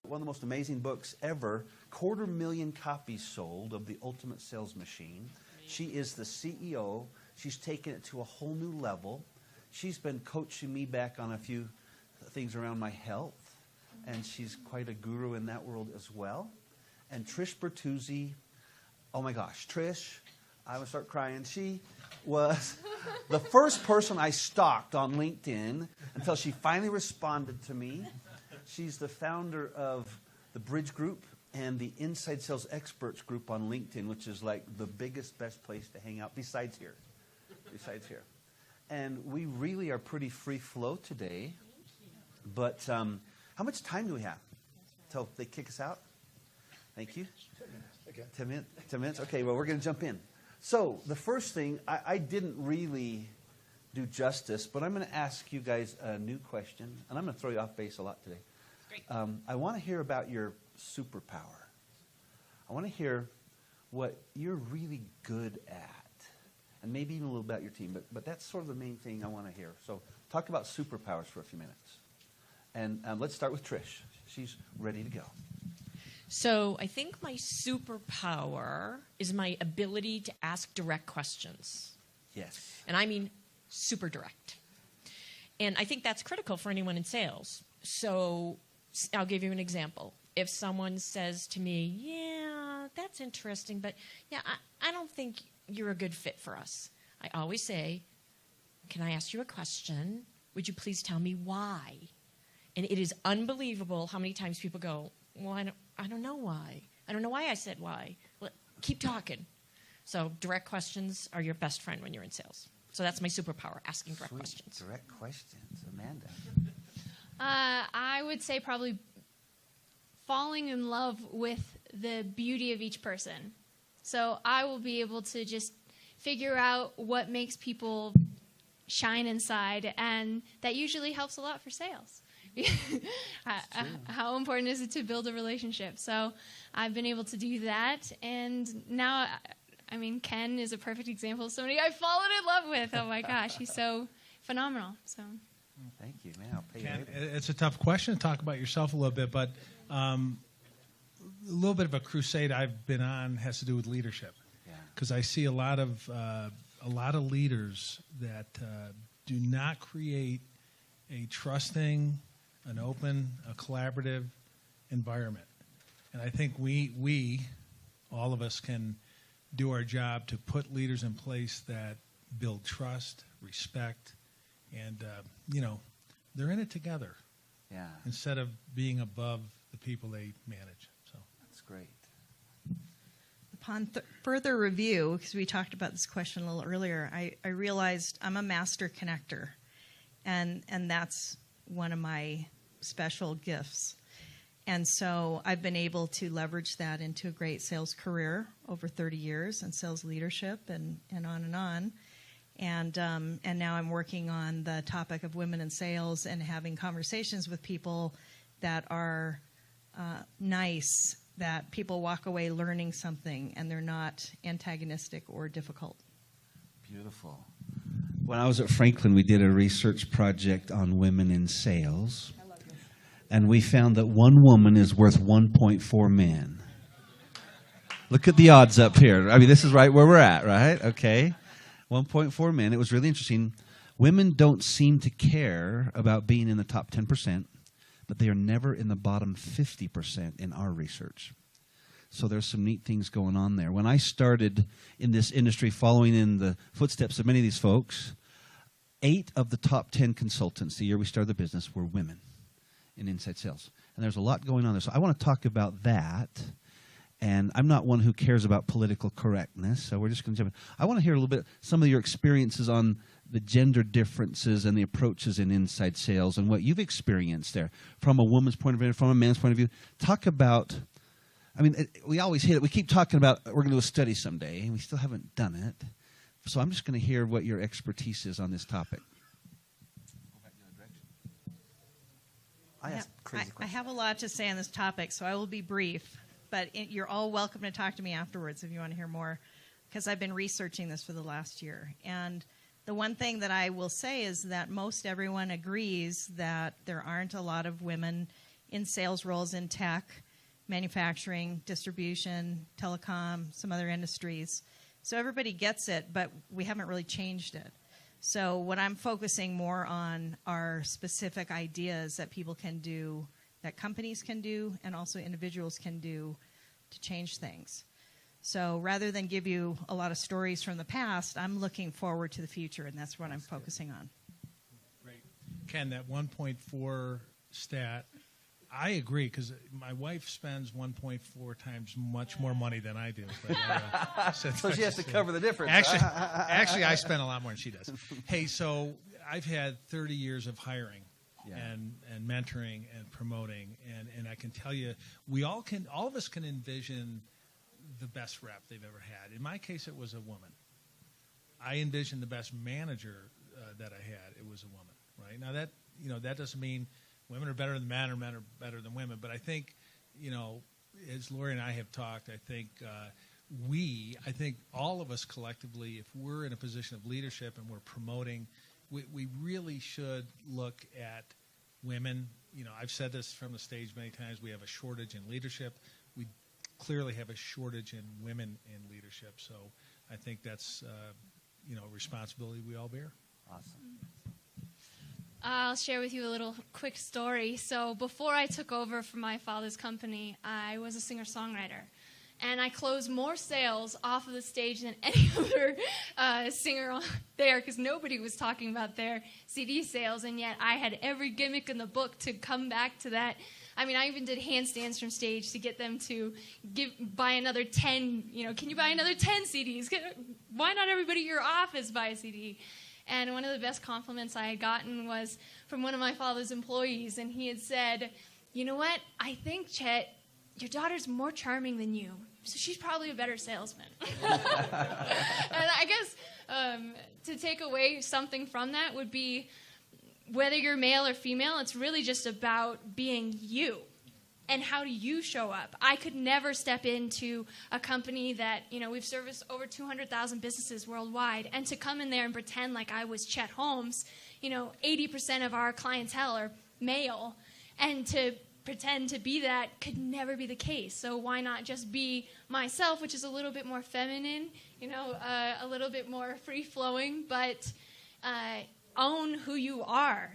One of the most amazing books ever, 250,000 copies sold of The Ultimate Sales Machine. She is the CEO. She's taken it to a whole new level. She's been coaching me back on a few things around my health, and she's quite a guru in that world as well. And Trish Bertuzzi, oh my gosh, Trish, I would start crying. She was the first person I stalked on LinkedIn until she finally responded to me. She's the founder of the Bridge Group and the Inside Sales Experts Group on LinkedIn, which is like the biggest, best place to hang out besides here. And we really are pretty free flow today. But how much time do we have until they kick us out? Thank you. 10 minutes? 10 minutes? Okay, well, we're going to jump in. So the first thing, I didn't really do justice, but I'm going to ask you guys a new question, and I'm going to throw you off base a lot today. Great. I want to hear about your superpower. I want to hear what you're really good at, and maybe even a little about your team, but that's sort of the main thing I want to hear. So talk about superpowers for a few minutes. And let's start with Trish. She's ready to go. So I think my superpower is my ability to ask direct questions. Yes. And I mean super direct. And I think that's critical for anyone in sales. So I'll give you an example. If someone says to me, yeah, that's interesting, but yeah, I don't think you're a good fit for us. I always say, can I ask you a question? Would you please tell me why? And it is unbelievable how many times people go, well, I don't know why. I don't know why I said why. Well, keep talking. So direct questions are your best friend when you're in sales. So that's my superpower, asking direct questions. Direct questions. Amanda. I would say probably falling in love with the beauty of each person. So I will be able to just figure out what makes people shine inside, and that usually helps a lot for sales. How important is it to build a relationship? So I've been able to do that, and now, I mean, Ken is a perfect example of somebody I've fallen in love with. Oh my gosh, he's so phenomenal. So thank you, man. I'll pay you Ken, later. it's a tough question to talk about yourself a little bit, but a little bit of a crusade I've been on has to do with leadership, because I see a lot of leaders that do not create a trusting, an open, a collaborative environment. And I think we, all of us, can do our job to put leaders in place that build trust, respect, and, they're in it together. Yeah. Instead of being above the people they manage. So That's great. Upon further review, because we talked about this question a little earlier, I realized I'm a master connector, and that's one of my special gifts. And so I've been able to leverage that into a great sales career over 30 years and sales leadership and on and on. And now I'm working on the topic of women in sales and having conversations with people that are nice, that people walk away learning something and they're not antagonistic or difficult. Beautiful. When I was at Franklin, we did a research project on women in sales. I love this. And we found that one woman is worth 1.4 men. Look at the odds up here. I mean, this is right where we're at, right? Okay. 1.4 men. It was really interesting. Women don't seem to care about being in the top 10%, but they are never in the bottom 50% in our research. So there's some neat things going on there. When I started in this industry, following in the footsteps of many of these folks, 8 of the top 10 consultants the year we started the business were women in inside sales. And there's a lot going on there. So I want to talk about that. And I'm not one who cares about political correctness, so we're just going to jump in. I want to hear a little bit some of your experiences on the gender differences and the approaches in inside sales and what you've experienced there from a woman's point of view, from a man's point of view. Talk about, I mean, we always hit it. We keep talking about we're going to do a study someday, and we still haven't done it. So I'm just going to hear what your expertise is on this topic. I have a lot to say on this topic, so I will be brief. But you're all welcome to talk to me afterwards if you want to hear more, because I've been researching this for the last year. And the one thing that I will say is that most everyone agrees that there aren't a lot of women in sales roles in tech, manufacturing, distribution, telecom, some other industries. So everybody gets it, but we haven't really changed it. So what I'm focusing more on are specific ideas that people can do, that companies can do, and also individuals can do to change things. So rather than give you a lot of stories from the past, I'm looking forward to the future, and that's what I'm focusing on. Great. Ken, that 1.4 stat, I agree, because my wife spends 1.4 times much more money than I do. But, So she has to cover the difference. Actually, I spend a lot more than she does. Hey, so I've had 30 years of hiring and mentoring and promoting, and I can tell you, all of us can envision the best rep they've ever had. In my case, it was a woman. I envisioned the best manager that I had. It was a woman, right? Now that doesn't mean women are better than men or men are better than women, but I think, as Lori and I have talked, I think all of us collectively, if we're in a position of leadership and we're promoting, we really should look at women. I've said this from the stage many times. We have a shortage in leadership. We clearly have a shortage in women in leadership. So I think that's a responsibility we all bear. Awesome. I'll share with you a little quick story. So before I took over for my father's company, I was a singer-songwriter. And I closed more sales off of the stage than any other singer there, because nobody was talking about their CD sales, and yet I had every gimmick in the book to come back to that. I mean, I even did handstands from stage to get them to buy another 10, can you buy another 10 CDs? Why not everybody at your office buy a CD? And one of the best compliments I had gotten was from one of my father's employees, and he had said, "You know what? I think, Chet, your daughter's more charming than you, so she's probably a better salesman." And I guess to take away something from that would be, whether you're male or female, it's really just about being you. And how do you show up? I could never step into a company that, we've serviced over 200,000 businesses worldwide, and to come in there and pretend like I was Chet Holmes, 80% of our clientele are male, and to pretend to be that could never be the case. So why not just be myself, which is a little bit more feminine, a little bit more free-flowing, but own who you are.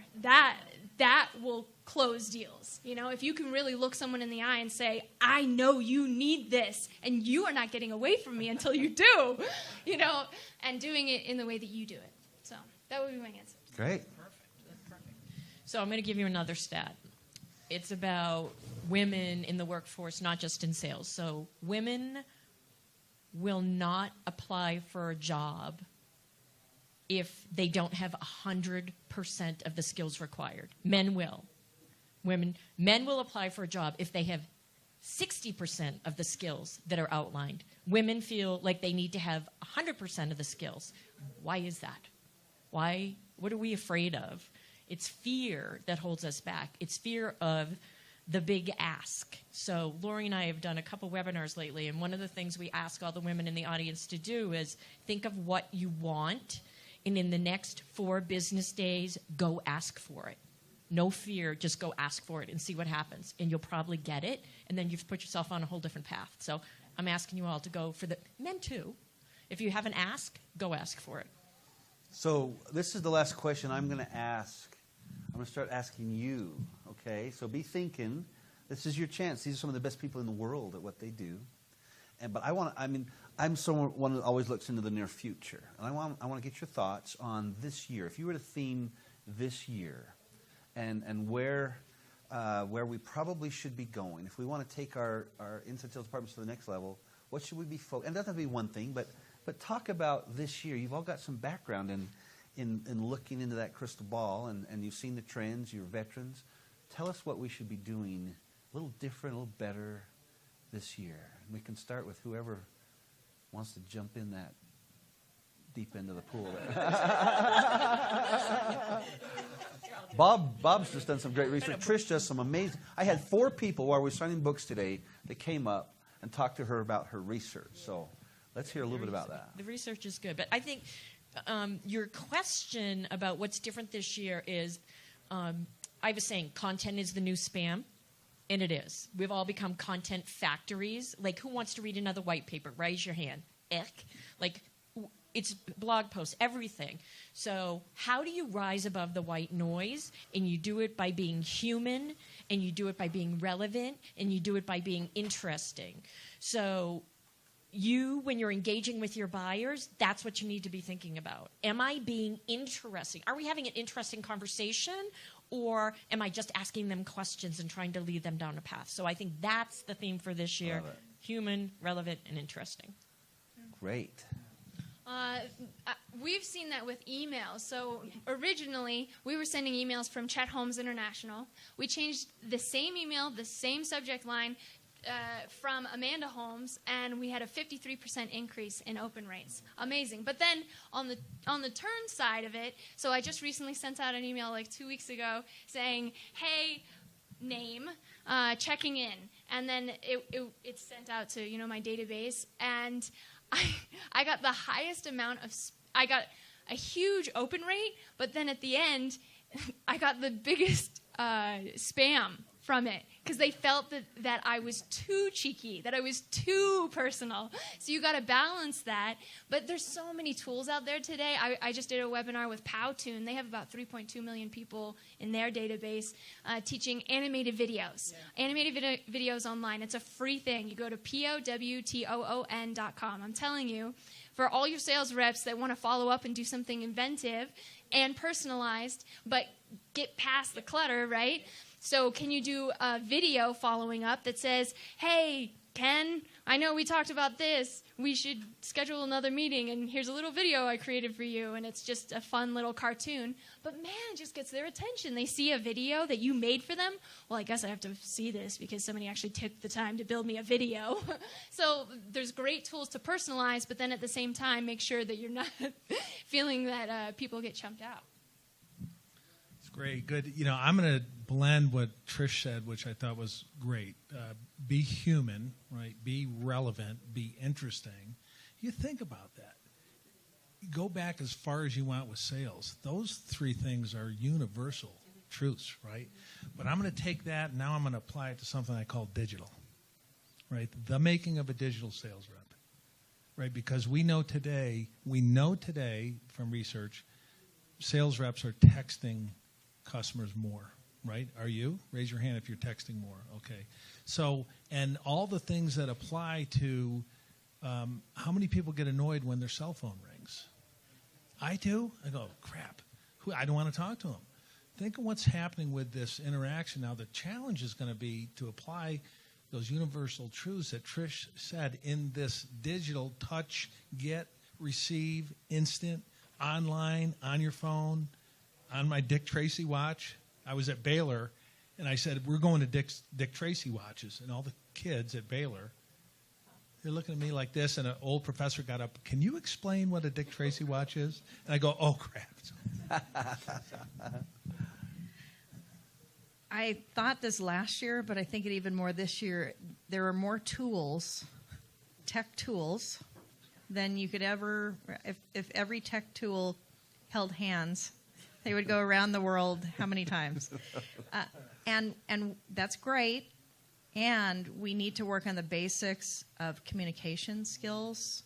That will close deals. If you can really look someone in the eye and say, "I know you need this, and you are not getting away from me until you do," and doing it in the way that you do it. So that would be my answer. Great. Perfect. So I'm going to give you another stat. It's about women in the workforce, not just in sales. So women will not apply for a job if they don't have 100% of the skills required. Men will. Men will apply for a job if they have 60% of the skills that are outlined. Women feel like they need to have 100% of the skills. Why is that? Why? What are we afraid of? It's fear that holds us back. It's fear of the big ask. So Lori and I have done a couple webinars lately, and one of the things we ask all the women in the audience to do is think of what you want, and in the next 4 business days, go ask for it. No fear, just go ask for it and see what happens. And you'll probably get it, and then you've put yourself on a whole different path. So I'm asking you all to go for the men too. If you have an ask, go ask for it. So this is the last question I'm going to ask. I'm going to start asking you, okay? So be thinking. This is your chance. These are some of the best people in the world at what they do. But I'm someone who always looks into the near future. And I want to get your thoughts on this year. If you were to theme this year and where we probably should be going, if we want to take our inside sales departments to the next level, what should we be focused on? And it doesn't have to be one thing, but talk about this year. You've all got some background in looking into that crystal ball, and you've seen the trends, you're veterans. Tell us what we should be doing a little different, a little better this year. And we can start with whoever wants to jump in that deep end of the pool there. Bob's just done some great research. Trish does some amazing. I had 4 people while we were signing books today that came up and talked to her about her research. So let's hear a little bit about that. The research is good, but I think your question about what's different this year is, I was saying content is the new spam. And it is. We've all become content factories. Like, who wants to read another white paper? Raise your hand. Eck. Like, it's blog posts, everything. So how do you rise above the white noise? And you do it by being human, and you do it by being relevant, and you do it by being interesting. So you, when you're engaging with your buyers, that's what you need to be thinking about. Am I being interesting? Are we having an interesting conversation? Or am I just asking them questions and trying to lead them down a path? So I think that's the theme for this year. Love it. Human, relevant, and interesting. Great. We've seen that with emails. So originally, we were sending emails from Chet Holmes International. We changed the same email, the same subject line, from Amanda Holmes, and we had a 53% increase in open rates. Amazing. But then on the turn side of it, so I just recently sent out an email like 2 weeks ago saying, hey, name, checking in. And then it's sent out to my database, and I got the highest amount of I got a huge open rate, but then at the end, I got the biggest spam from it because they felt that I was too cheeky, that I was too personal. So you got to balance that. But there's so many tools out there today. I just did a webinar with Powtoon. They have about 3.2 million people in their database teaching animated videos. Yeah. Animated videos online. It's a free thing. You go to powtoon.com. I'm telling you, for all your sales reps that want to follow up and do something inventive and personalized, but get past the clutter, right? So can you do a video following up that says, hey, Ken, I know we talked about this. We should schedule another meeting, and here's a little video I created for you, and it's just a fun little cartoon. But, man, it just gets their attention. They see a video that you made for them. Well, I guess I have to see this because somebody actually took the time to build me a video. So there's great tools to personalize, but then at the same time make sure that you're not feeling that people get chumped out. Great, good. I'm going to blend what Trish said, which I thought was great. Be human, right? Be relevant. Be interesting. You think about that. Go back as far as you want with sales. Those three things are universal truths, right? But I'm going to take that and now I'm going to apply it to something I call digital, right? The making of a digital sales rep, right? Because we know today from research, sales reps are texting customers more, right? Are you? Raise your hand if you're texting more. Okay. So, and all the things that apply to how many people get annoyed when their cell phone rings? I do. I go, crap. I don't want to talk to them. Think of what's happening with this interaction. Now, the challenge is going to be to apply those universal truths that Trish said in this digital touch, get, receive, instant, online, on your phone, on my Dick Tracy watch. I was at Baylor, and I said, we're going to Dick Tracy watches. And all the kids at Baylor, they're looking at me like this, and an old professor got up, can you explain what a Dick Tracy watch is? And I go, oh, crap. I thought this last year, but I think it even more this year. There are more tools, tech tools, than you could ever, if every tech tool held hands, they would go around the world how many times? And that's great. And we need to work on the basics of communication skills,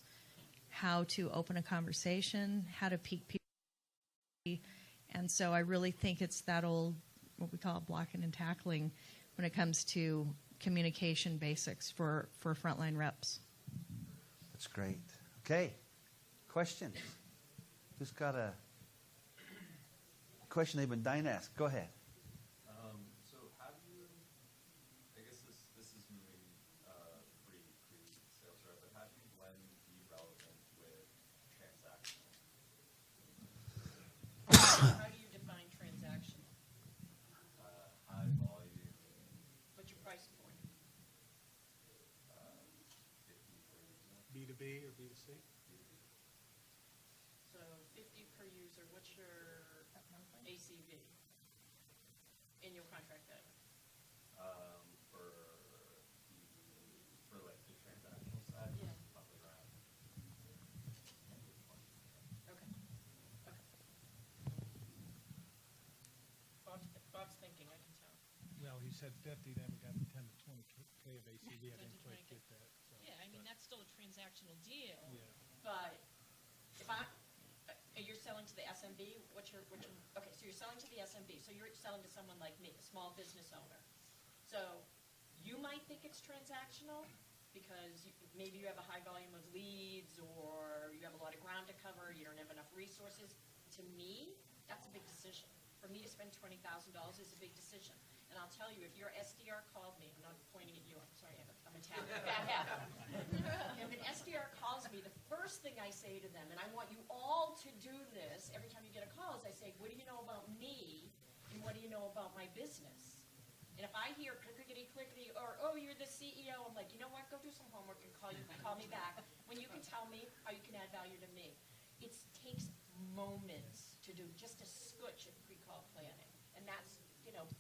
how to open a conversation, how to pique people. And so I really think it's that old, what we call blocking and tackling when it comes to communication basics for frontline reps. That's great. Okay. Questions? Who's got a question they've been dying to ask? Go ahead. So how do you, I guess this is moving pre-sales rep, but how do you blend be relevant with transactional? How do you define transactional? High volume. What's your price point? 50 per user. B2B or B2C? So 50 per user. What's your ACV? And you'll contract that. For like the transactional side, Yeah. probably around 20. Okay. Bob's thinking, I can tell. Well, know, he said 50, then we got the 10 to 20K of ACV. I didn't quite get that. So, Yeah, I mean, that's still a transactional deal. Yeah. But if you're selling to the SMB, okay, so you're selling to the SMB. So you're selling to someone like me, a small business owner. So you might think it's transactional because maybe you have a high volume of leads or you have a lot of ground to cover, you don't have enough resources. To me, that's a big decision. For me to spend $20,000 is a big decision. And I'll tell you, if your SDR called me, I'm not pointing at you, I'm sorry, I'm Italian, bad habit. If an SDR calls me, the first thing I say to them, and I want you all to do this every time you get a call, is I say, what do you know about me and what do you know about my business? And if I hear clickety-clickety or, oh, you're the CEO, I'm like, you know what, go do some homework and call me back when you can tell me how you can add value to me. It takes moments to do just a scotch of pre-call planning. And that's,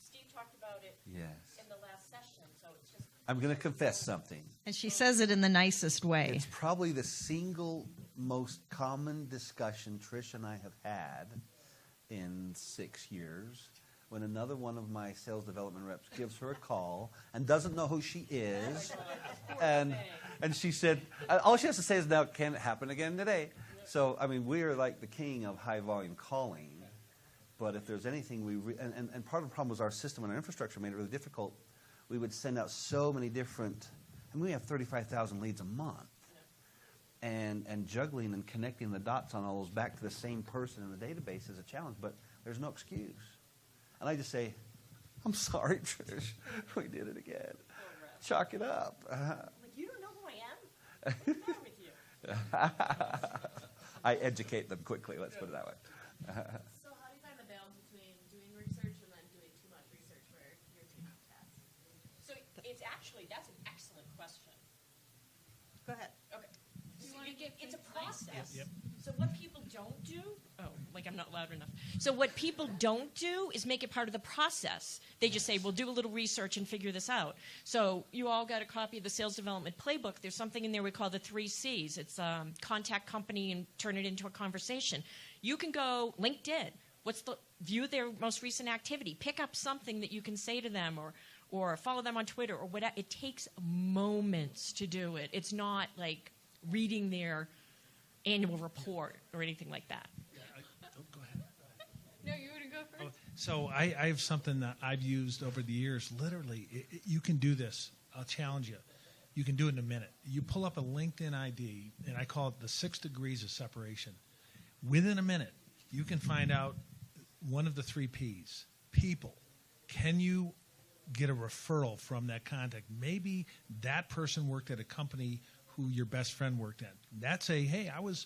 Steve talked about it Yes. in the last session, so it's just... I'm going to confess something. And she says it in the nicest way. It's probably the single most common discussion Trish and I have had in 6 years when another one of my sales development reps gives her a call and doesn't know who she is. And she said, all she has to say is, now, can it happen again today? So, I mean, we are like the king of high volume calling. But if there's anything and part of the problem was our system and our infrastructure made it really difficult. We would send out so many different, we have 35,000 leads a month. And juggling and connecting the dots on all those back to the same person in the database is a challenge, but there's no excuse. And I just say, I'm sorry, Trish, we did it again. Chalk it up. I'm like, you don't know who I am? What's the matter with you? I educate them quickly, let's put it that way. So how do you find the balance between doing research and then doing too much research for your team tasks? So that's an excellent question. Go ahead. Okay. You So wanna get it's a things nice? process. Yep. So what people don't do, I'm not loud enough. So what people don't do is make it part of the process. They just say, we'll do a little research and figure this out. So you all got a copy of the sales development playbook. There's something in there we call the 3 C's. It's contact company and turn it into a conversation. You can go LinkedIn. View their most recent activity. Pick up something that you can say to them or follow them on Twitter or whatever. It takes moments to do it. It's not like reading their annual report or anything like that. Go ahead. No, you want to go first? So I have something that I've used over the years. Literally, you can do this. I'll challenge you. You can do it in a minute. You pull up a LinkedIn ID, and I call it the 6 degrees of separation. Within a minute, you can find out one of the 3 Ps. People. Can you get a referral from that contact? Maybe that person worked at a company who your best friend worked at. That's hey, I was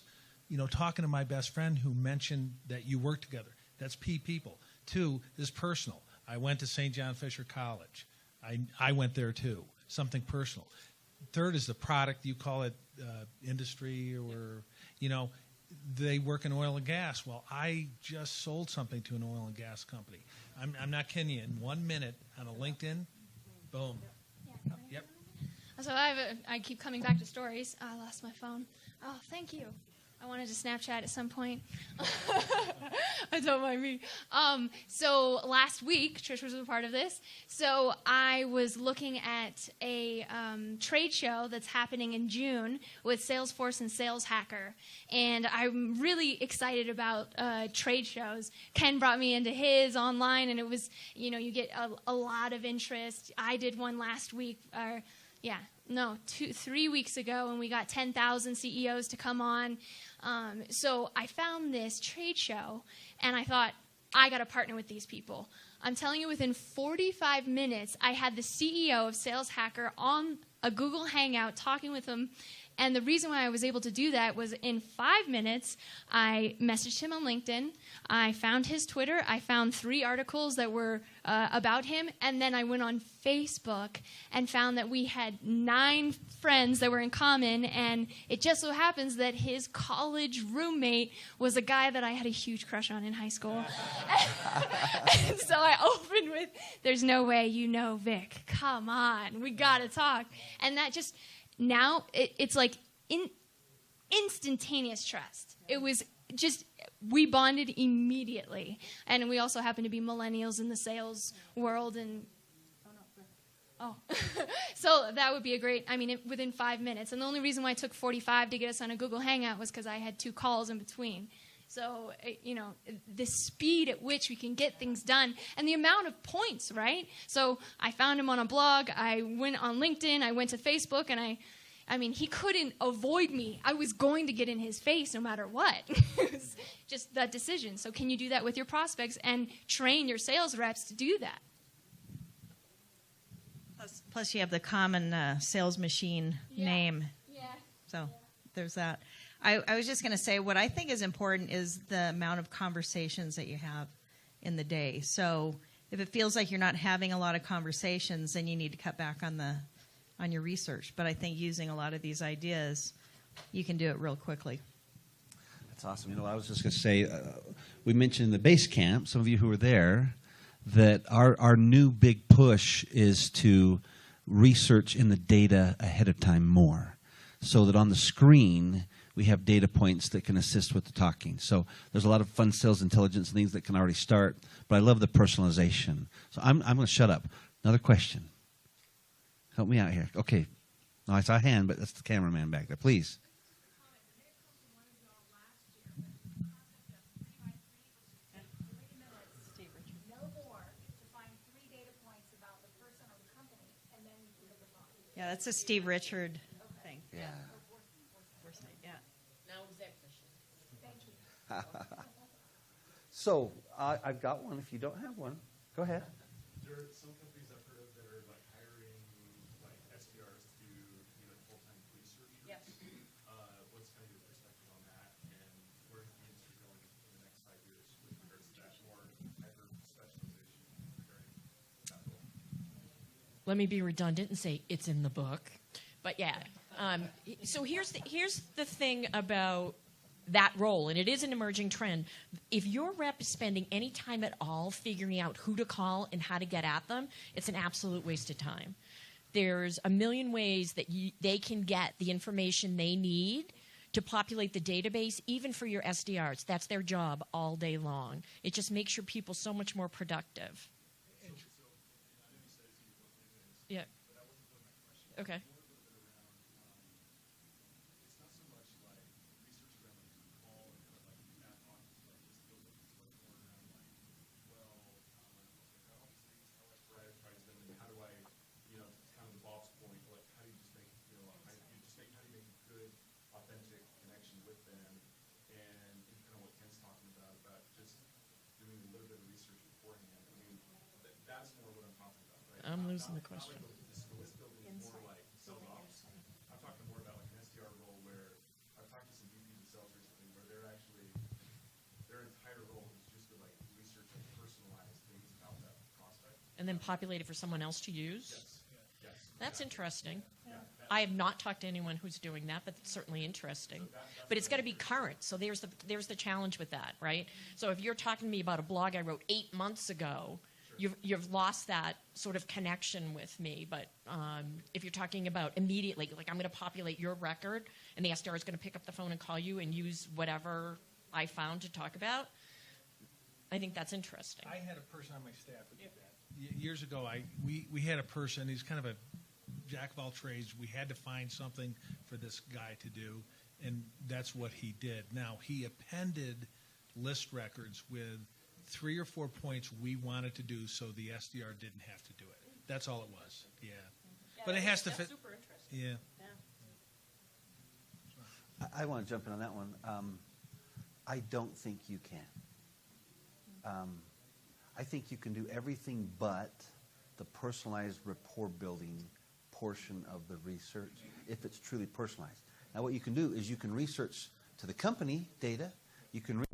talking to my best friend who mentioned that you work together. That's people. 2 is personal. I went to St. John Fisher College. I went there too. Something personal. 3rd is the product. You call it industry or, they work in oil and gas. Well, I just sold something to an oil and gas company. I'm not kidding you. In 1 minute on a LinkedIn, boom. Yep. So I keep coming back to stories. I lost my phone. Oh, thank you. I wanted to Snapchat at some point. Don't mind me. So last week, Trish was a part of this. So I was looking at a trade show that's happening in June with Salesforce and Sales Hacker. And I'm really excited about trade shows. Ken brought me into his online, and it was, you get a lot of interest. I did one last week. 3 weeks ago, and we got 10,000 CEOs to come on. So I found this trade show, and I thought, I got to partner with these people. I'm telling you, within 45 minutes, I had the CEO of Sales Hacker on a Google Hangout talking with him. And the reason why I was able to do that was in 5 minutes, I messaged him on LinkedIn. I found his Twitter. I found 3 articles that were about him. And then I went on Facebook and found that we had 9 friends that were in common. And it just so happens that his college roommate was a guy that I had a huge crush on in high school. And so I opened with, there's no way you know Vic. Come on. We got to talk. And that just... Now, it's like instantaneous trust. It was just, we bonded immediately. And we also happen to be millennials in the sales world. And Oh, so that would be a great, within 5 minutes. And the only reason why it took 45 to get us on a Google Hangout was because I had 2 calls in between. So, the speed at which we can get things done and the amount of points, right? So I found him on a blog. I went on LinkedIn. I went to Facebook. And he couldn't avoid me. I was going to get in his face no matter what. It was just that decision. So can you do that with your prospects and train your sales reps to do that? Plus you have the common sales machine name. Yeah. So there's that. I was just going to say what I think is important is the amount of conversations that you have in the day. So if it feels like you're not having a lot of conversations, then you need to cut back on your research. But I think using a lot of these ideas, you can do it real quickly. That's awesome. I was just going to say, we mentioned in the base camp, some of you who were there, that our new big push is to research in the data ahead of time more, so that on the screen we have data points that can assist with the talking. So there's a lot of fun sales intelligence and things that can already start, but I love the personalization. So I'm going to shut up. Another question. Help me out here. Okay. No, I saw a hand, but that's the cameraman back there. Please. Yeah, that's a Steve Richard thing. Yeah. Now exact question. Thank you. So I've got one. If you don't have one, go ahead. There are some companies I've heard of that are like hiring like SDRs to be like full-time researchers. Yes. What's kind of your perspective on that, and where is the industry going in the next 5 years with regards to that more hyper specialization regarding that role? Let me be redundant and say it's in the book. But yeah, so here's the thing about that role, and it is an emerging trend. If your rep is spending any time at all figuring out who to call and how to get at them, it's an absolute waste of time. There's a million ways that they can get the information they need to populate the database, even for your SDRs. That's their job all day long. It just makes your people so much more productive. Yeah. Okay. I'm losing the question. I'm talking more about like an SDR role where I've talked to some VPs of sales recently where they're actually, their entire role is just to like research and personalize things about that prospect. And then populate it for someone else to use? Yes. That's interesting. I have not talked to anyone who's doing that, but it's certainly interesting. But it's got to be current. So there's the challenge with that, right? So if you're talking to me about a blog I wrote 8 months ago, you've lost that sort of connection with me. But if you're talking about immediately, like I'm going to populate your record, and the SDR is going to pick up the phone and call you and use whatever I found to talk about, I think that's interesting. I had a person on my staff who did that. Years ago, we had a person, he's kind of a jack of all trades. We had to find something for this guy to do, and that's what he did. Now, he appended list records with 3 or 4 points we wanted to do so the SDR didn't have to do it. That's all it was. Yeah. But it has to fit. Super interesting. Yeah. I want to jump in on that one. I don't think you can. I think you can do everything but the personalized rapport building portion of the research if it's truly personalized. Now what you can do is you can research to the company data. You can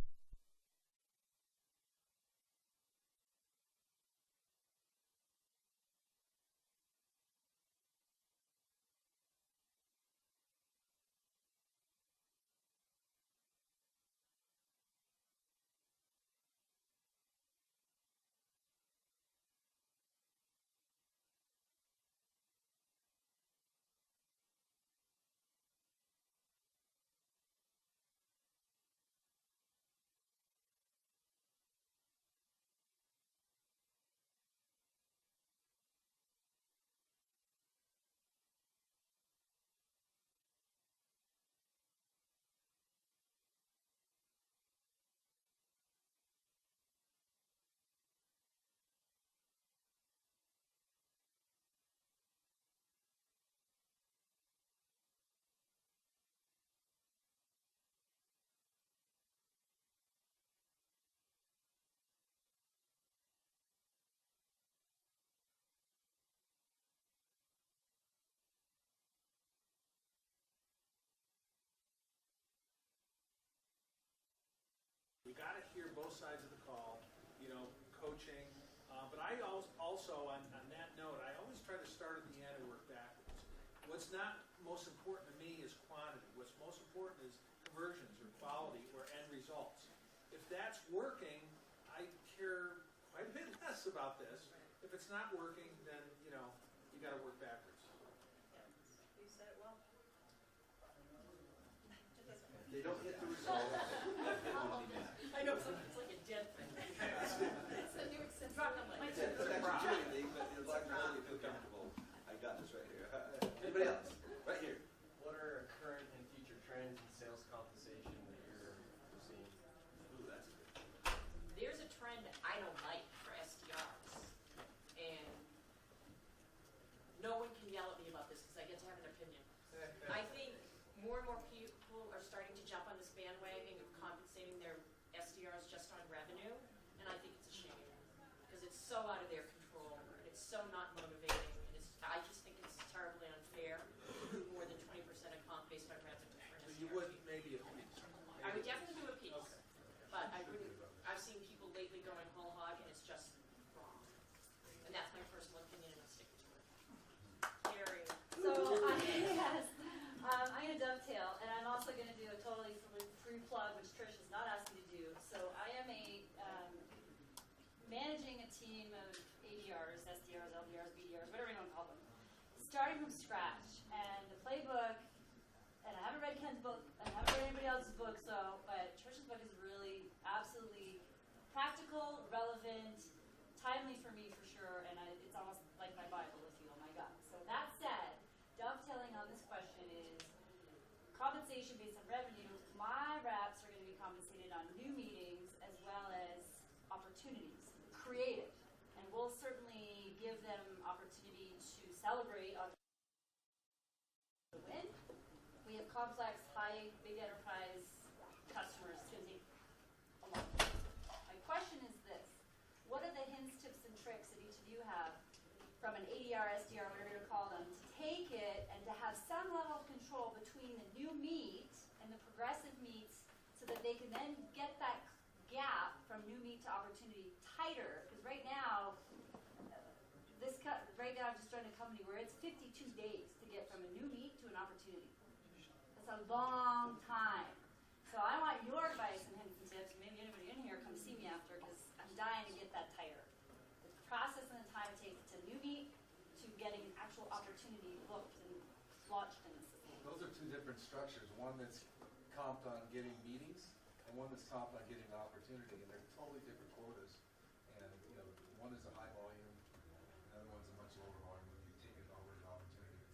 coaching. But I also on that note, I always try to start at the end and work backwards. What's not most important to me is quantity. What's most important is conversions or quality or end results. If that's working, I care quite a bit less about this. If it's not working, then you got to work backwards. Yeah, you said it well. They don't get the result. I know, it's like a dead thing. It's a new accessory. Drop the mic. It's actually cheating, but as long as you feel comfortable, I got this right here. Anybody else? Right here. What are current and future trends in sales compensation that you're seeing? Ooh, that's good. There's a trend that I don't like for SDRs, and no one can yell at me about this because I get to have an opinion. I think more and more people are starting to jump on this bandwagon of compensating their SDRs just on revenue, and I think it's a shame because it's so out of their control and it's so not motivating, and I just think it's terribly unfair to do more than 20% of comp based on revenue for an So SDR. you would maybe a piece. I would definitely do a piece, Okay. but I wouldn't. I've seen people lately going whole hog, and it's just wrong. And that's my personal opinion, and I'm sticking to it. Gary. So I'm going to dovetail, and I'm also going to do a totally free plug, which Trish has not asked me to do. So I am managing a team of ADRs, SDRs, LDRs, BDRs, whatever you want to call them, starting from scratch. And the playbook, and I haven't read Ken's book, I haven't read anybody else's book, but Trish's book is really absolutely practical, relevant, timely for me for sure, and it's almost like my Bible, if you will, my God. So that said, dovetailing on this question is compensation based on revenue. My reps are going to be compensated on new meetings as well as opportunities, creative, and we'll certainly give them opportunity to celebrate on the win. We have complex, high, big enterprise customers. It's going to take a long time. My question is this. What are the hints, tips, and tricks that each of you have from an ADR, SDR, whatever you call them, to take it and to have some level of control between the new meet and the progressive meets so that they can then get that gap from new meet to opportunity tighter? Because right now, I'm just running a company where it's 52 days to get from a new meet to an opportunity. That's a long time. So I want your advice and hints and tips. Maybe anybody in here come see me after because I'm dying to get that tighter. The process and the time it takes to new meet to getting an actual opportunity booked and launched in the system. Those are two different structures. One that's comped on getting meetings, and one that's comped on getting an opportunity, and they're totally different quotas. And one is a high volume, the other one's a much lower volume when you take it over an opportunity.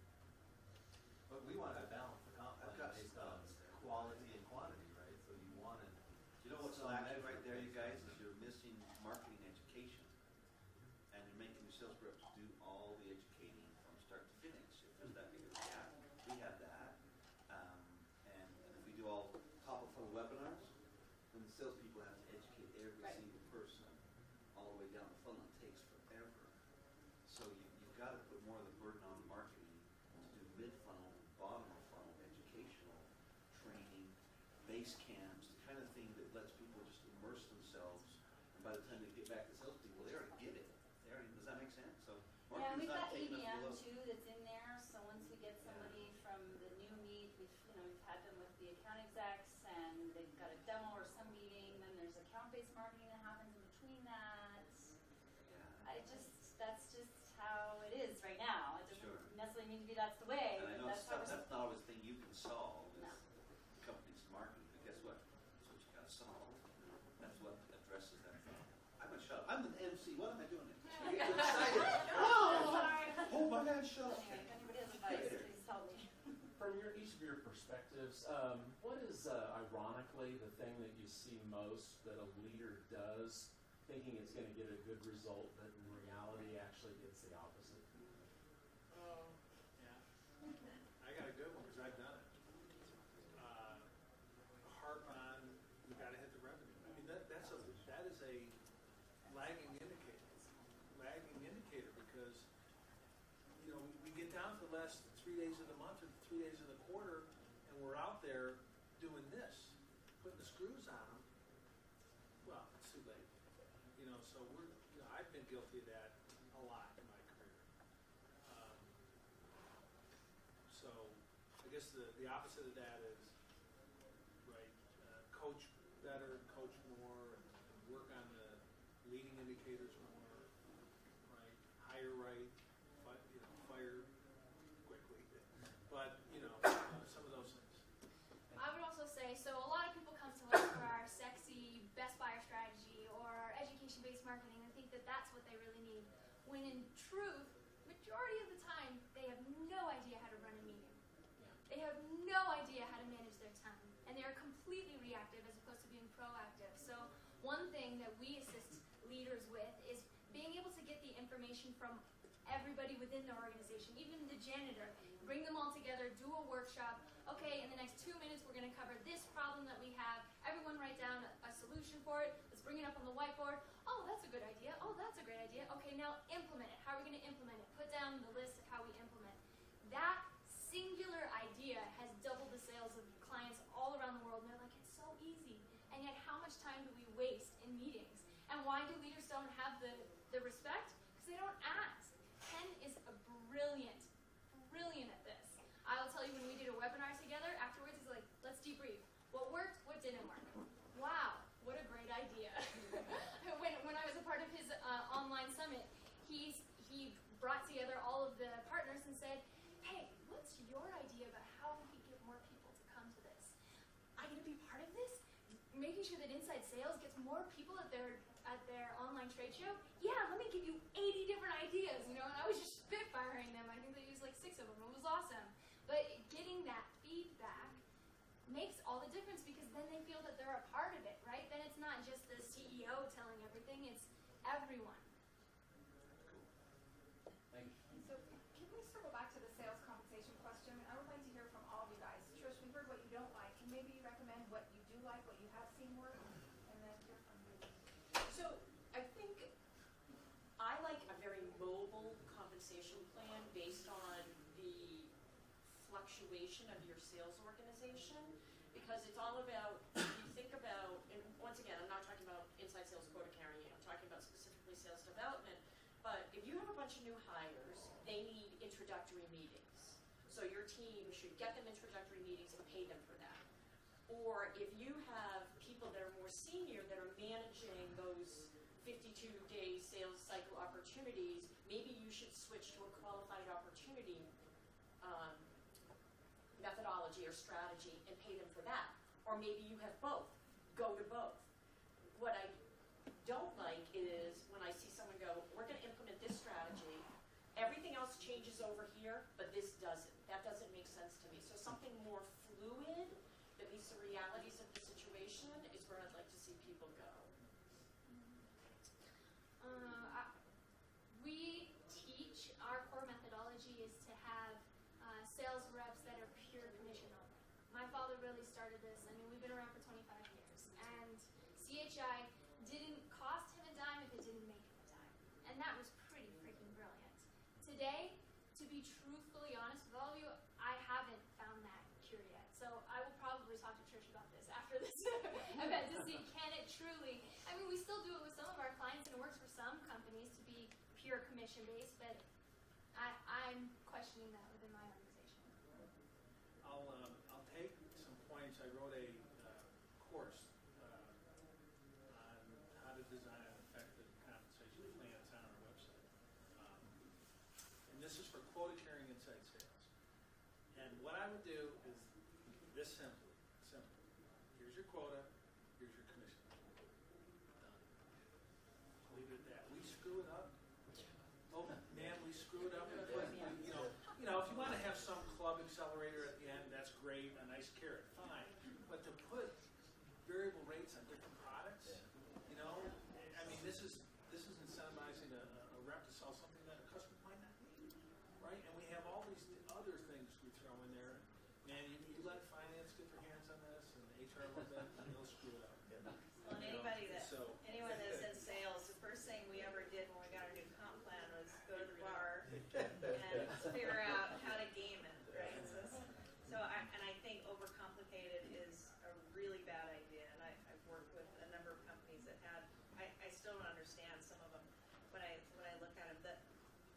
But we want to balance the comp plan based on quality and quantity, right? So you want to. You know what's lacking right there, you guys, is you're missing marketing education, and you're making your sales reps do all the educating from start to finish. If there's that big of a gap, we have that, and if we do all top of funnel webinars, then the salespeople have to educate every single person all the way down the funnel. It takes forever. So you've got to put more of the burden on marketing to do mid-funnel, bottom-of-funnel, educational training, base camps, the kind of thing that lets people just immerse themselves. And by the time they get back to salespeople, they already get it. Does that make sense? So Yeah, and we've got taking us ABM below. too that's in there. So once we get somebody from the new meet, we've had them with the account execs, and they've got a demo or some meeting. Then there's account-based marketing that happens in between that. That's just how it is right now. It doesn't necessarily mean to be that's the way. And I know that's how that's not always the thing you can solve is No. companies marketing, but guess what? That's what you got to solve. That's what addresses that problem. I'm a shut up. I'm an MC. What am I doing? I get too excited. Oh my gosh, shut up. Anyway, if anybody has advice, please tell me. From each of your perspectives, what is ironically the thing that you see most that a leader does thinking it's going to get a good result, but in reality actually gets the opposite? Yeah. I got a good one because I've done it. Harp on, we got to hit the revenue. I mean, that is a lagging indicator. Because we get down to the last 3 days of the month or 3 days of the quarter, and we're out there doing this, putting the screws on them. Well, it's too late. So I've been guilty of that a lot in my career. So I guess the opposite of that is, right, coach better, coach more, and work on the leading indicators more, right, hire right, fire quickly. But, some of those things. I would also say, so a lot of people come to us for our sexy best buyer strategy or our education-based marketing and think that that's what they really need. When in truth, majority of the time, they have no idea how to run a meeting. They have no idea how to manage their time. And they are completely reactive as opposed to being proactive. So one thing that we assist leaders with is being able to get the information from everybody within the organization, even the janitor. Bring them all together, do a workshop. Okay, in the next 2 minutes, we're going to cover this problem that we have. Everyone write down a solution for it. Let's bring it up on the whiteboard. Oh, that's a good idea. Oh, that's a great idea. Okay, now implement it. How are we going to implement it? Put down the list of how we implement. That singular idea has doubled the sales of clients all around the world. And they're like, it's so easy. And yet, how much time do we waste in meetings? And why do leaders don't have the respect? Because they don't ask. Ken is brilliant at this. I will tell you, when we did a webinar together, afterwards he's like, let's debrief. What worked? What didn't work? Wow, what a great idea. when I was a part of his online summit, he brought together all of the partners and said, hey, what's your idea about how we can get more people to come to this? I'm going to be part of this? Making sure that inside sales gets more people at their online trade show? Yeah, let me give you 80 different ideas, and I was just spitfiring them. I think they used like 6 of them. It was awesome. But getting that feedback makes all the difference because then they feel that they're a part of it, right? Then it's not just the CEO telling everything, it's everyone. Thank you. So can we circle back to the sales compensation question? I would like to hear from all of you guys. Trish, we heard what you don't like. Can maybe you recommend what you do like, what you have seen work, and then hear from you? So I think I like a very mobile compensation plan based on the fluctuation of your sales organization, because it's all about, you think about, and once again, I'm not talking about inside sales quota carrying, I'm talking about specifically sales development, but if you have a bunch of new hires, they need introductory meetings. So your team should get them introductory meetings and pay them for that. Or if you have people that are more senior that are managing those 52-day sales cycle opportunities, maybe you should switch to a qualified opportunity methodology or strategy and pay them for that. Or maybe you have both. Go to both. What I don't like is when I see someone go, we're going to implement this strategy, everything else changes over here, but this doesn't. That doesn't make sense to me. So something more fluid that meets the realities of the situation is where I'd like to see people go. We teach, our core methodology is to have sales reps that are pure commission only. My father really started this. I mean, we've been around for 25 years. And CHI didn't cost him a dime if it didn't make him a dime. And that was pretty freaking brilliant. Today, to be truthfully honest with all of you, I haven't found that cure yet. So I will probably talk to Trish about this after this event to see, can it truly, I mean, we still do it with some of our clients, and it works for some companies to be pure commission-based, but I'm questioning that within my organization. I'll take some points. I wrote a course on how to design an effective compensation plan. It's on our website. And this is for quota carrying inside sales. And what I would do is this simple. Here's your quota, here's your commission. Done. Leave it at that. We screw it up. Oh man, we screw it up. You know, if you want to have some club accelerator at the end, that's great, a nice carrot, fine. But to put variable rates on different products, I mean, this is incentivizing a rep to sell something that a customer might not need, right? And we have all these other things we throw in there. Man, you let finance get their hands on this, and HR a little bit, and they'll screw it up. Well, and anyone that's in sales, the first thing we ever did when we got our new comp plan was go to the bar and figure out how to game it, right? So I think overcomplicated is a really bad idea, and I've worked with a number of companies that had, I still don't understand some of them,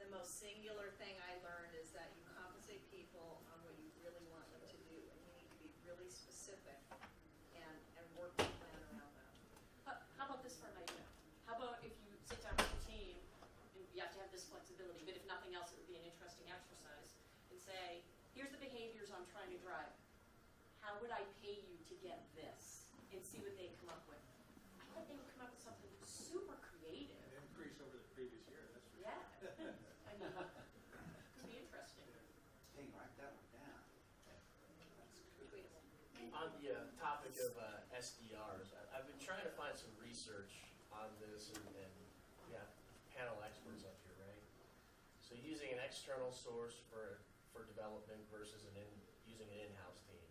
the most singular thing I learned is that you compensate people on what you really want them to do, and you need to be really specific and work the plan around that. How about this for an idea? How about if you sit down with your team, and you have to have this flexibility, but if nothing else, it would be an interesting exercise, and say, here's the behaviors I'm trying to drive. How would I pay you to get this? And see what they come up with. I bet they would come up with something super creative. An increase over the previous year, that's for Yeah. sure. I mean, it could be interesting. Hey, write that one down. That's good. On the topic of SDRs, I've been trying to find some research on this, and we have panel experts up here, right? So using an external source for development versus using an in-house team.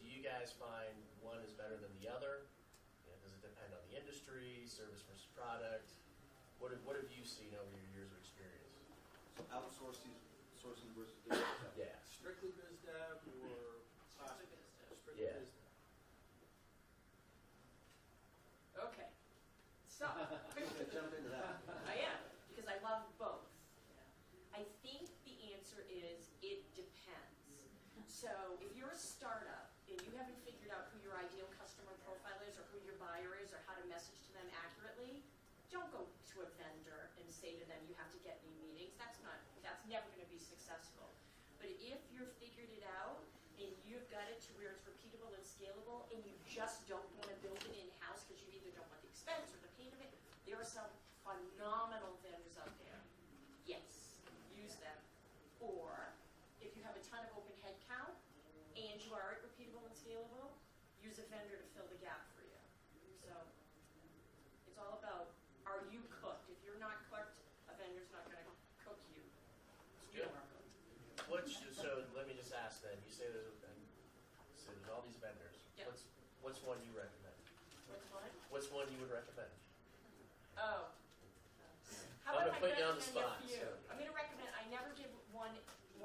Do you guys find one is better than the other? Does it depend on the industry, service versus product? What have you seen over your years of experience? So outsourcing versus doing it. Yeah. Strictly biz dev or Strictly biz dev. strictly Yeah. biz dev? Okay. So, Jump into that. I am, because I love both. I think the answer is it depends. So if you're a startup and you haven't figured out who your ideal customer profile is or who your buyer is or how to message to them accurately, don't go to a vendor and say to them, you have to get me meetings. That's never going to be successful. But if you've figured it out and you've got it to where it's repeatable and scalable and you just don't want to build it in-house because you either don't want the expense or the pain of it, there are some phenomenal vendors out there. Yes, use them. Or if you have a ton of open head count and you are repeatable and scalable, use a vendor to fill the gap for you. So it's all about, are you cooked? If you're not cooked, a vendor's not going to cook you. You are cooked. So let me just ask then. You say there's all these vendors. Yep. What's one you recommend? What's one? What's one you would recommend? Oh. How I'm about gonna put you on the recommend spot, a few? so. I'm going to recommend, I never give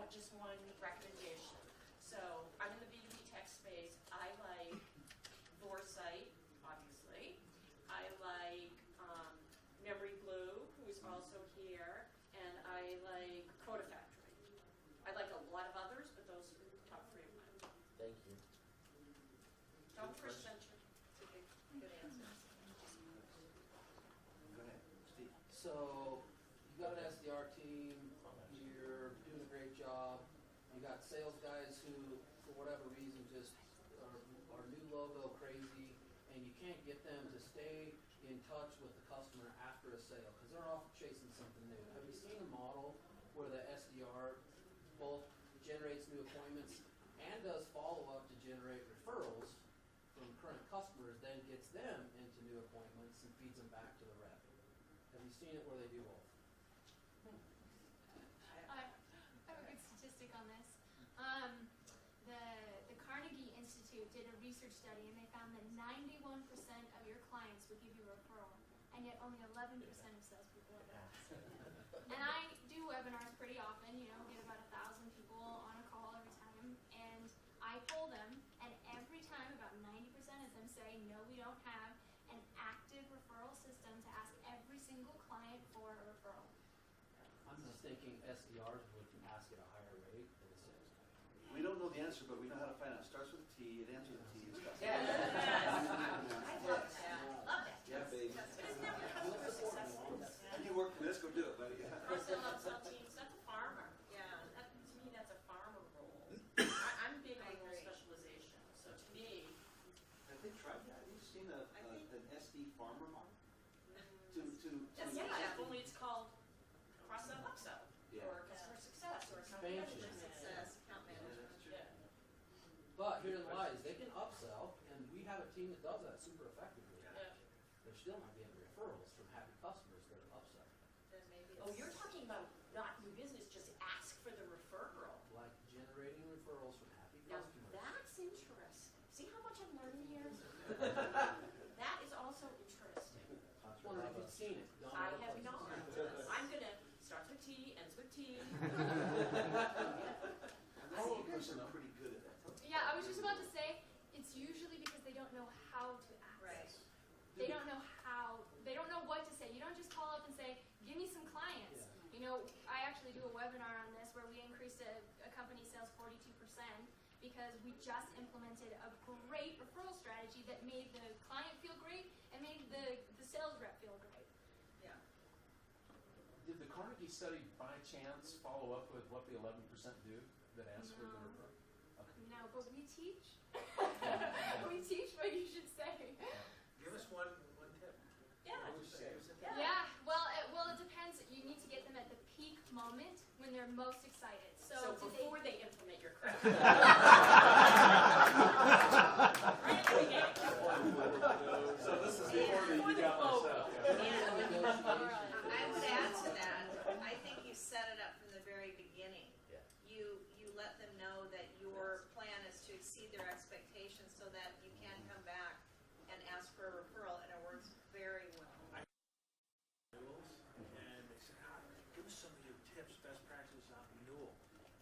just one recommendation. So I'm in the B2B tech space. I like Foresight, obviously. I like Memory Blue, who is also here. And I like Coda Factory. I like a lot of others, but those are the top three of mine. Thank you. Don't push venture. It's a good answer. Go ahead, Steve. So you got an SDR team, you're doing a great job. You got sales guys who, for whatever reason, just are new logo crazy, and you can't get them to stay in touch with the customer after a sale because they're off chasing something new. Have you seen a model where the SDR both generates new appointments and does follow-up to generate referrals from current customers, then gets them into new appointments and feeds them back to the rep? Have you seen it where they do both? I have a good statistic on this. The Carnegie Institute did a research study, and they found that 91% of your clients would give you a referral, and yet only 11% of salespeople ever ask. And I do webinars pretty often, get about 1,000 people on a call every time, and I poll them, and every time about 90% of them say, no, we don't have an active referral system to ask every single client for a referral. I'm just thinking SDRs would ask at a higher rate than a sales guy. We don't know the answer, but we know how to find out. It starts with a T, it ends with a T. It's got Yeah. I love Yes. that. Love that. Yeah, baby. Isn't that what we're successful? And you work for this, go do it, buddy. Cross-sell, upsell teams, that's a farmer. Yeah, to me, that's a farmer role. I'm big on role specialization, so to me, I think, have you seen an SD farmer model? yeah, only it's called cross-sell, upsell, Yeah. or customer success, or account Expansion. management. Success, account Yeah, management. that's true. Yeah. But herein lies, they can upsell, and we have a team that does that super effectively. Yeah. They're still not getting referrals from happy customers that are upselling. Then maybe Oh, it's- you're talking about not new business, just ask for the referral. Like generating referrals from happy Now, customers. that's interesting. See how much I'm learning here? That is also interesting. I was wondering if you'd seen it. Done I other have places. not. I'm gonna start with T, ends with T. You guys are pretty good at that. Yeah, I was just about to say, it's usually because they don't know how to ask. Right. They don't know what to say. You don't just call up and say, give me some clients. Yeah. I send because we just implemented a great referral strategy that made the client feel great and made the sales rep feel great. Yeah. Did the Carnegie study by chance follow up with what the 11% do that ask for the referral? Okay. No, but we teach. We teach what you should say. Give us one tip. Yeah. What would you say? Yeah. Well, it depends. You need to get them at the peak moment when they're most excited. So before they implement your craft. So this is before you got myself. I would add to that, I think you set it up from the very beginning. Yeah. You let them know that your plan is to exceed their expectations so that you can come back and ask for a referral, and it works very well. And they said, give us some of your tips, best practices on renewal.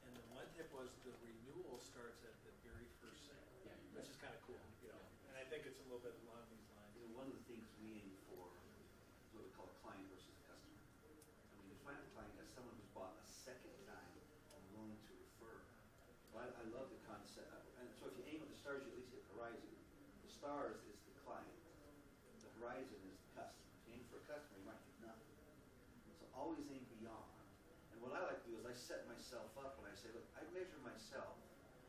And the one tip was the renewal starts at the very first sale, which is kind of cool, you know. And I think it's a little bit along these lines. You know, one of the things we aim for is what we call a client versus a customer. I mean, define a client as someone who's bought a second time and willing to refer. Well, I love the concept. And so if you aim at the stars, you at least hit the horizon. The stars is the client. The horizon is the customer. If you aim for a customer, you might get nothing. So always aim beyond. And what I like to do is I set myself up and I say, look, I measure myself.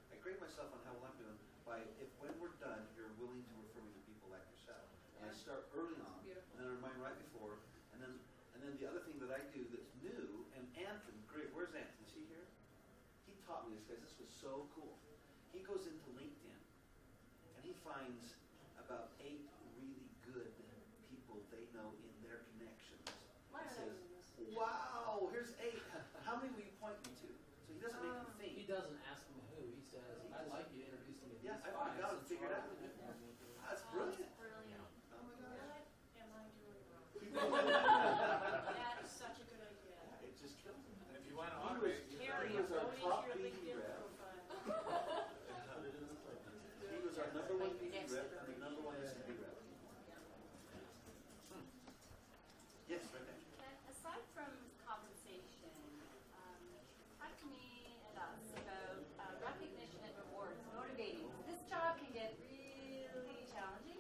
I grade myself on how well I'm doing by if when we're done, you're willing to refer me to people like yourself. And I start early on, and then I remind right before, and then the other thing that I do that's new, and Anthony, great, where's Anthony? Is he here? He taught me this, guys. This was so cool. He goes into LinkedIn, and he finds about 8 really good people they know in their connections. Why He are says, they doing this? wow, here's 8. How many will you point me to? So he doesn't make you think. He doesn't ask them who. He says, I'd like you to introduce me to these Yeah, I five. got it since figured we're out. already there." That's brilliant. Brilliant. Oh my God. What am I doing wrong? That is such a good idea. It just kills me. And if you want to He automate, Carrie, was our go into top your BD LinkedIn rep. profile. He was our number one BD rep and the number one SMB rep. Yes, right there. Aside from compensation, talk to me and us about recognition and rewards, motivating. This job can get really challenging,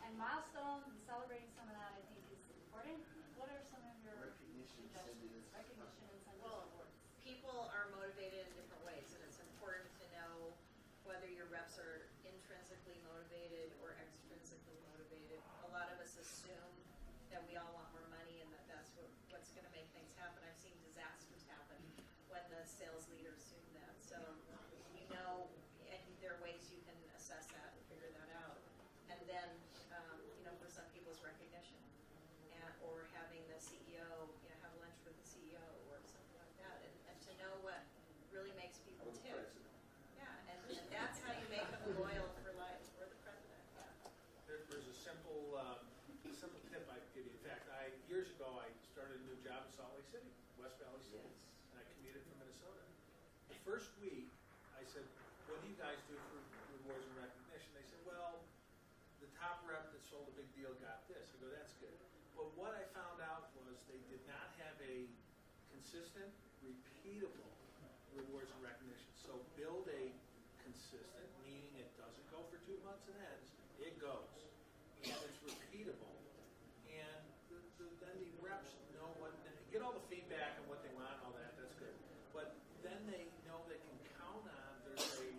and milestones and celebrating some of that I think is important. What are some of your Recognition, suggestions? incentives. Recognition, incentives, Well, rewards. people are motivated in different ways, and it's important to know whether your reps are intrinsically motivated or extrinsically motivated. A lot of us assume that we all want more money and that that's what's going to make things happen. I've seen disasters happen when the sales leader assumed that. So you know, and there are ways you can assess that and figure that out. And then, for some people it's recognition, or having the CEO, have lunch with the CEO or something like that, and to know what really makes people Or the tick. president. Yeah, and that's how you make them loyal for life, or the president. Yeah. there's a simple tip I could give you. In fact, years ago I started a new job in Salt Lake City, West Valley City, and I commuted from Minnesota. The first week, I said, "What do you guys do for rewards and recognition?" They said, "Well, the top rep that sold a big deal got this." I go, "That's good." But what I found out was they did not have a consistent, repeatable rewards and recognition. So build a consistent, meaning it doesn't go for 2 months and ends. It goes. And it's repeatable. And then the reps know get all the feedback and what they want and all that. That's good. But then they know they can count on there's a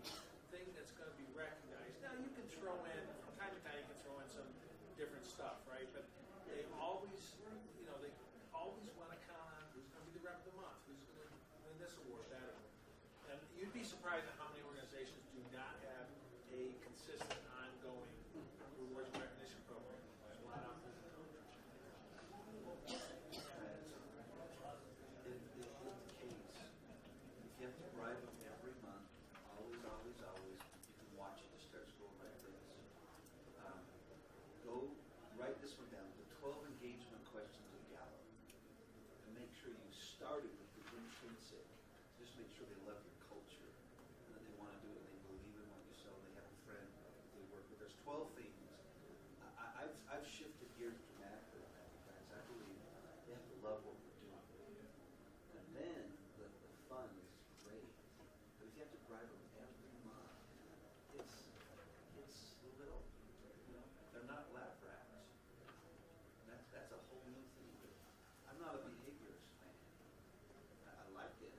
thing that's going to be recognized. Now you can throw in, from time to time you can throw in some different stuff, right? But they always, they always want to count on who's going to be the rep of the month, who's going to win this award, that award. And you'd be surprised at how many organizations do not have a consistent, ongoing rewards and recognition program. There's a lot out there. If you have to bribe them every month, always, you can watch it just start scrolling like this. Go write this one down, the 12 engagement questions of Gallup. And make sure you started with the intrinsic. Just make sure they love your culture and that they want to do it and they believe in what you sell. They have a friend that they work with. There's 12 things. I've shifted gears dramatically on that because I believe they have to love what we're doing. And then the fun is great. But if you have to bribe them every not a behaviorist fan. I like it,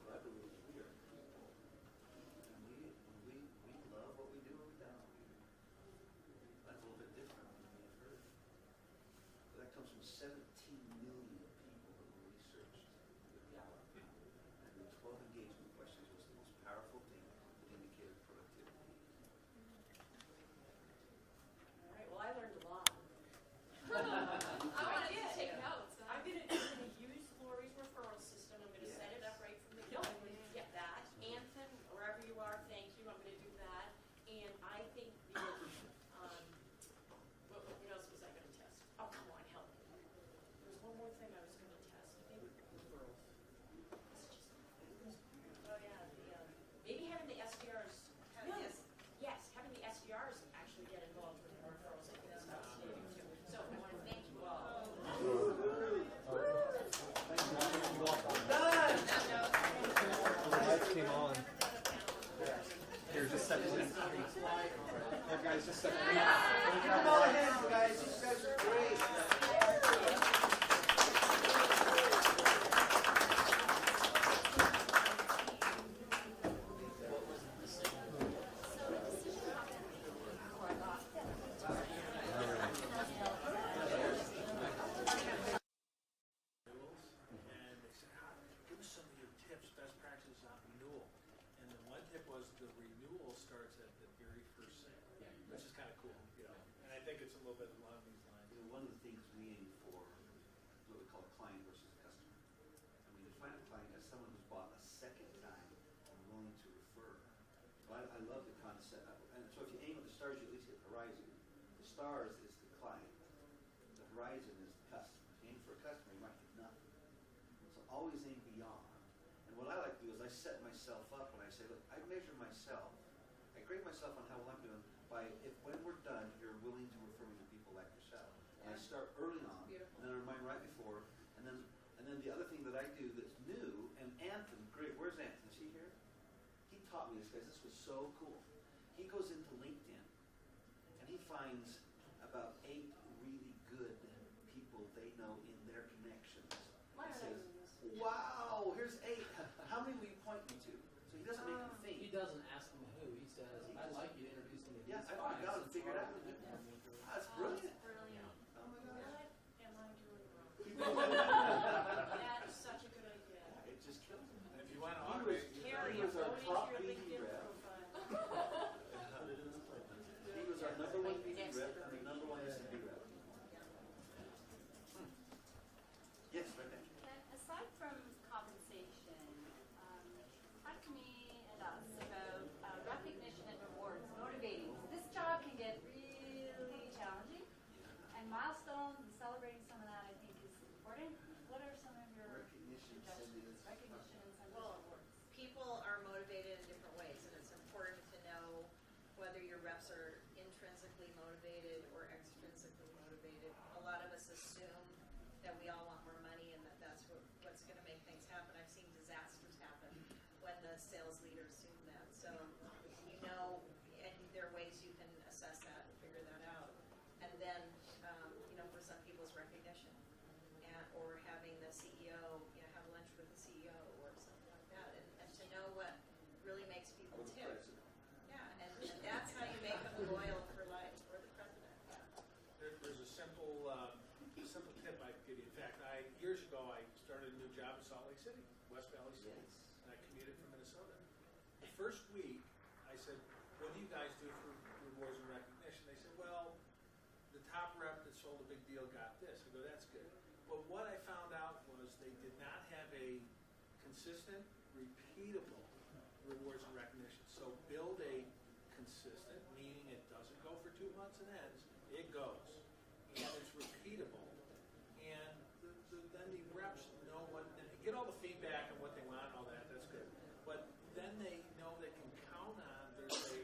but I believe we are people. And we love what we do or we don't. That's a little bit different than we have heard. But that comes from 17 million people that were researched with Gallup. And the 12 engagement questions was the most powerful thing that indicated productivity. All right, well, I learned a lot. I wanted to take notes. I'm going to use Lori's referral system. I'm going to set it up right from the beginning. Get that. Anthem, wherever you are, thank you. I'm going to do that. And I think what else was I going to test? Oh, come on, help me. There was one more thing I was going to test. Maybe referrals. Oh, yeah. Maybe having the SDRs. Yes, having the SDRs actually get involved with the referrals. I think that's fascinating too. So I want to thank you all. The lights came on. Here's just a second. Here, guys, just a second. Come on in, guys. These guys are great. And they said, give us some of your tips, best practices on renewal. And the one tip was the renewal starts at the very first sale, which is kind of cool, you know. And I think it's a little bit along these lines. You know, one of the things we aim for is what we call a client versus a customer. And we define a client as someone who's bought a second time and willing to refer. So I love the concept. And so if you aim at the stars, you at least get horizon. The stars is the client. The horizon is the customer. If you aim for a customer, you might get nothing. So always aim beyond. And what I like to do is I set myself up when I say, look, I measure myself. I grade myself on how well I'm doing by if when we're done, you're willing to refer me to people like yourself. And I start early on, and then I remind right before, and then the other thing that I do that's new, and Anthony, great, where's Anthony? Is he here? He taught me this, guys. This was so cool. He goes into LinkedIn, and he finds about 8 really good people they know in their connections. And says, wow, here's 8. How many will you point me to? So he doesn't make them think. He doesn't ask them who. He says, I'd like you to introduce me to these Yeah, I five. got it figured out. That's brilliant. Brilliant. Oh my gosh. What am I doing wrong? That is such a good idea. It just kills him. And if you want to He automate, Carrie, was our what is top your BD LinkedIn rep. profile? He was our number 1 BD rep and the number 1 SMB rep. Yes, right there. Aside from compensation, talk to me and us about recognition and rewards, motivating. This job can get really challenging, and milestones and celebrating some of that I think is important. What are some of your Recognition, suggestions? incentives. Recognition, incentives, Well, rewards. people are motivated in different ways, and it's important to know whether your reps are intrinsically motivated or extrinsically motivated. A lot of us assume that we all want more money and that that's what's going to make things happen. I've seen disasters happen when the sales leader assume that. So you know, and there are ways you can assess that and figure that out. And then, for some people it's recognition, or having the CEO, have lunch with the CEO or something like that, and to know what really makes people tick. Yeah, and that's how you make them loyal for life, or the president. there's a simple tip I could give you. In fact, years ago, I started a new job in Salt Lake City, West Valley City, and I commuted from Minnesota. The first week, I said, what do you guys do for rewards and recognition? They said, well, the top rep that sold a big deal got this. I go, that's good. But what I found out was they did not have a consistent, repeatable rewards and recognition. So build a consistent, meaning it doesn't go for 2 months and ends. It goes. And it's repeatable. And then the reps know get all the feedback and what they want and all that. That's good. But then they know they can count on there's a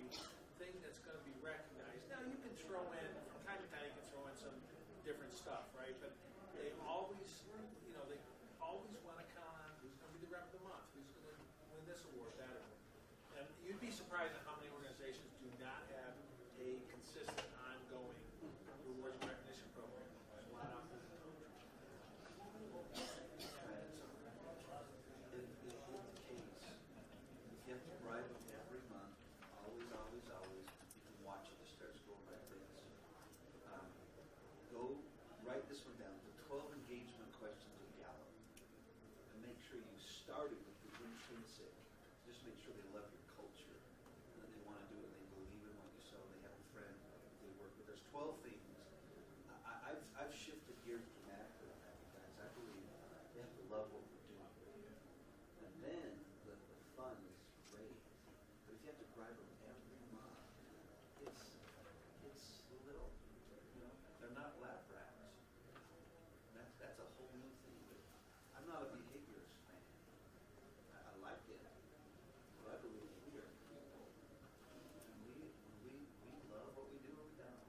thing that's going to be recognized. Now, you can throw in, from time to time, you can throw in some different stuff, right? But they always, they always want to count on who's going to be the rep of the month, who's going to win this award, that award. And you'd be surprised at how many organizations do not have a consistent, ongoing rewards and recognition program. There's a lot out there. questions with Gallup. And make sure you started with the intrinsic. Just make sure they love your culture and that they want to do it, they believe in what you sell, they have a friend they work with. There's 12 things. I've shifted gears dramatically on that, guys. I believe they have to love what we're doing. And then the fun is great. But if you have to drive them every month, it's a little, they're not lab rats. That's a whole new thing. I'm not a behaviorist fan. I like it, but I believe we are people. And we love what we do or we don't.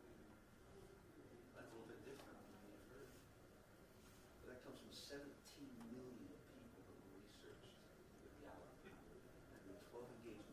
That's a little bit different than you've heard. But that comes from 17 million people that were researched with Gallup. And the 12 engagement